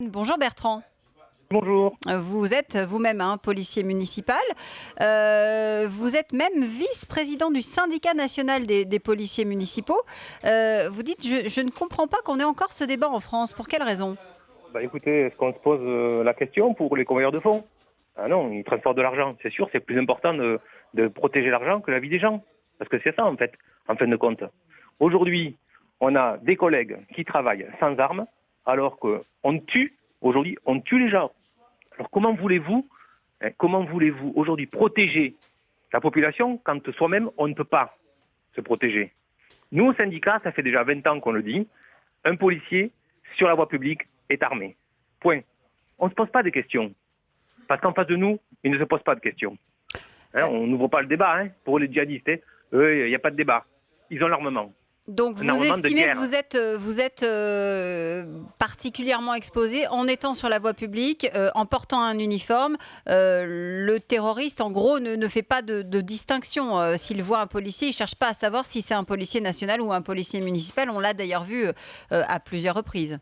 Bonjour Bertrand. Bonjour. Vous êtes vous-même policier municipal. Vous êtes même vice-président du syndicat national des policiers municipaux. Vous dites, je ne comprends pas qu'on ait encore ce débat en France. Pour quelle raison? Écoutez, est-ce qu'on se pose la question pour les convoyeurs de fonds? Ah non, ils transportent de l'argent. C'est sûr, c'est plus important de protéger l'argent que la vie des gens. Parce que c'est ça, en fait, en fin de compte. Aujourd'hui, on a des collègues qui travaillent sans armes, alors qu'on tue, aujourd'hui, on tue les gens. Alors comment voulez-vous aujourd'hui protéger la population quand soi-même, on ne peut pas se protéger? Nous, au syndicat, ça fait déjà 20 ans qu'on le dit, un policier sur la voie publique est armé. Point. On ne se pose pas des questions. Parce qu'en face de nous, ils ne se posent pas de questions. On n'ouvre pas le débat. Pour les djihadistes, eux, il n'y a pas de débat. Ils ont l'armement. Donc vous estimez que vous êtes particulièrement exposé en étant sur la voie publique, en portant un uniforme. Le terroriste, en gros, ne fait pas de distinction. S'il voit un policier, il ne cherche pas à savoir si c'est un policier national ou un policier municipal. On l'a d'ailleurs vu à plusieurs reprises.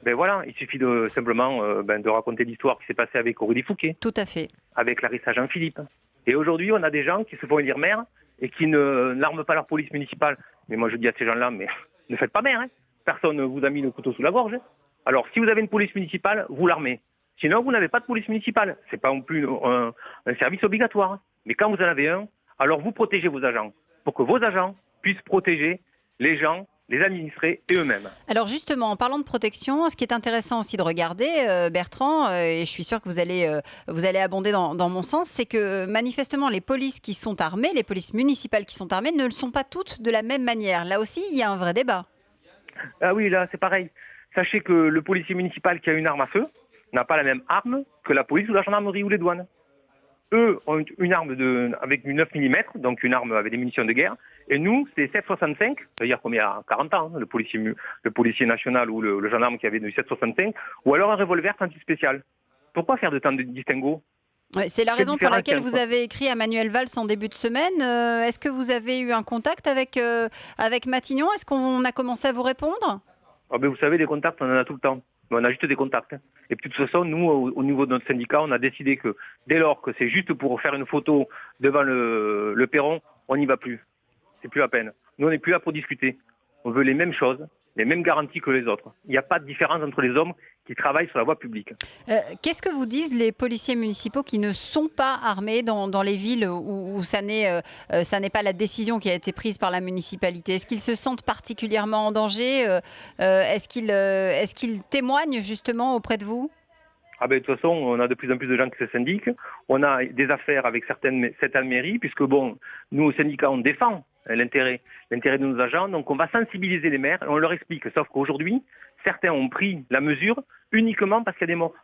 Voilà, il suffit simplement de raconter l'histoire qui s'est passée avec Aurélie Fouquet. Tout à fait. Avec Larissa Jean-Philippe. Et aujourd'hui, on a des gens qui se font élire maire et qui n'arment pas leur police municipale. Mais moi, je dis à ces gens-là, mais ne faites pas maire. Personne ne vous a mis le couteau sous la gorge. Alors, si vous avez une police municipale, vous l'armez. Sinon, vous n'avez pas de police municipale. Ce n'est pas non plus un service obligatoire. Mais quand vous en avez un, alors vous protégez vos agents. Pour que vos agents puissent protéger les gens, les administrés et eux-mêmes. Alors justement, en parlant de protection, ce qui est intéressant aussi de regarder, Bertrand, et je suis sûre que vous allez abonder dans mon sens, c'est que manifestement les polices qui sont armées, les polices municipales qui sont armées, ne le sont pas toutes de la même manière. Là aussi, il y a un vrai débat. Ah oui, là c'est pareil. Sachez que le policier municipal qui a une arme à feu n'a pas la même arme que la police ou la gendarmerie ou les douanes. Eux ont une arme avec du 9 mm, donc une arme avec des munitions de guerre. Et nous, c'est 7,65, c'est-à-dire comme il y a 40 ans, le policier national ou le gendarme qui avait du 7,65, ou alors un revolver anti-spécial. Pourquoi faire de tant de distinguos? Ouais, c'est la raison pour laquelle vous avez écrit à Manuel Valls en début de semaine. Est-ce que vous avez eu un contact avec Matignon? Est-ce qu'on a commencé à vous répondre? Vous savez, des contacts, on en a tout le temps. Mais on a juste des contacts. Et puis de toute façon, nous, au niveau de notre syndicat, on a décidé que dès lors que c'est juste pour faire une photo devant le perron, on n'y va plus. C'est plus la peine. Nous, on n'est plus là pour discuter. On veut les mêmes choses, les mêmes garanties que les autres. Il n'y a pas de différence entre les hommes qui travaillent sur la voie publique. Qu'est-ce que vous disent les policiers municipaux qui ne sont pas armés dans les villes où ça n'est pas la décision qui a été prise par la municipalité? Est-ce qu'ils se sentent particulièrement en danger? Est-ce qu'ils témoignent justement auprès de vous? De toute façon, on a de plus en plus de gens qui se syndiquent. On a des affaires avec certaines mairies, puisque nous, au syndicat, on défend l'intérêt de nos agents. Donc, on va sensibiliser les maires et on leur explique. Sauf qu'aujourd'hui, certains ont pris la mesure uniquement parce qu'il y a des morts.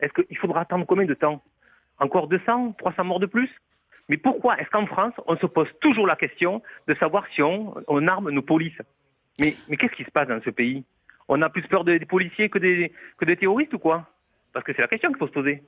Est-ce qu'il faudra attendre combien de temps? Encore 200, 300 morts de plus? Mais pourquoi est-ce qu'en France, on se pose toujours la question de savoir si on arme nos polices? Mais qu'est-ce qui se passe dans ce pays? On a plus peur des policiers que des terroristes ou quoi? Parce que c'est la question qu'il faut se poser.